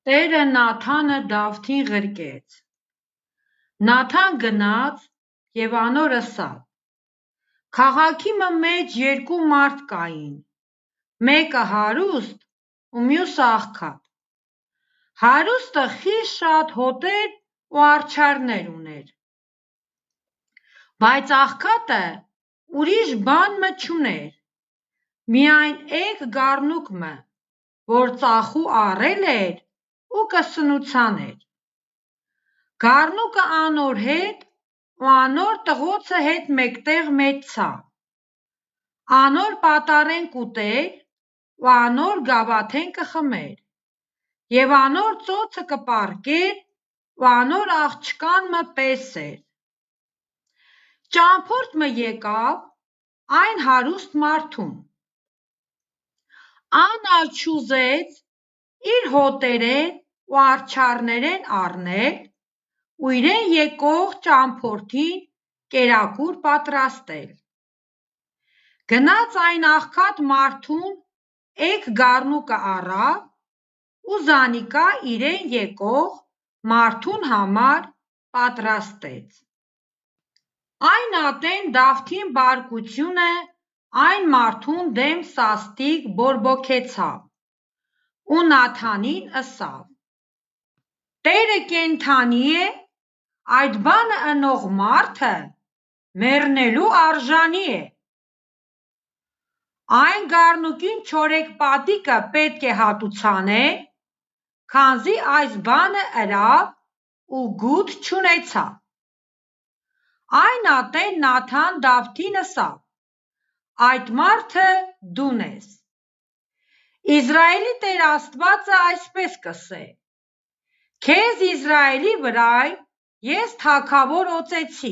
Տերը Նաթանը Դավթին ղրկեց։ Նաթան գնաց և անոր ըսավ. քաղաքի մեջ երկու մարդ կային, մեկը հարուստ ու մյուսը աղքատ։ Հարուստը խիստ շատ հոտեր ու արջառներ ուներ, բայց աղքատը ուրիշ բան մը չուներ, միայն էգ գառնուկ մը, որ ծախու առել էր ու կսնուցաներ։ Գառնուկը անոր հետ ու անոր տղոցը հետ մեկտեղ մեծցավ, անոր պատառեն կ'ուտեր ու անոր գավաթեն կխմեր, և անոր ծոցը կպառկեր ու անոր աղջկան մը պեսեր։ Ճամփորդ մը եկավ այն հարուստ մարդուն, ան ալ չուզեց իր հոտերեն ու արջառներեն առնել ու իրեն եկող ճամփորդին կերակուր պատրաստել։ Գնաց այն աղքատ մարդուն էգ գառնուկը առավ ու զանիկա իրեն եկող մարդուն համար պատրաստեց։ Այն ատեն Դավթին բարկությունը այն մարդուն դեմ սաստիկ բորբոքեցավ ու Նաթանին ըսավ. Տերը կենդանի է, այդ բանը ընող մարդը մեռնելու արժանի է։ Այն գառնուկին չորեքպատիկը պետք է հատուցանել, քանզի այս բանը ըրավ ու գութ չունեցավ։ Այն ատեն Նաթան Դավթին ըսավ. այդ մարդը դուն ես։ Իզրայելի Տեր Աստվածը այսպես կ'ըսե. քեզ Իզրայելի վրայ ես թագավոր օծեցի,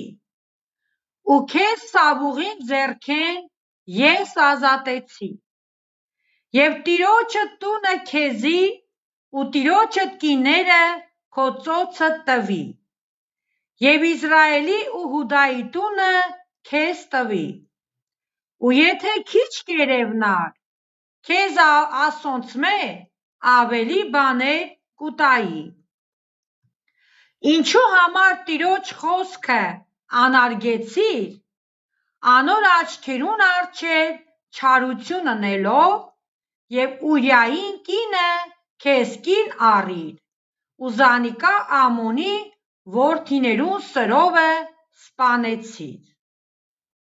ու քեզ Սավուղին ձեռքեն ես ազատեցի, և Տիրոջը տունը քեզի ու Տիրոջդ կիները քո ծոցդ տվի, և Իզրայելի ու Յուդայի տունը քեզ տվի, ու եթե քիչ կերևնար, քեզ ասոնցմէ ավելի բաներ կ'ուտայի։ Ինչու համար Տիրոջ խոսքը անարգեցիր, անոր աչքերուն առջև չարություն ընելով, և Ուրիային կինը քեզ կին առիր ու զանիկա Ամոնի որդիներուն սրովը սպանեցիր։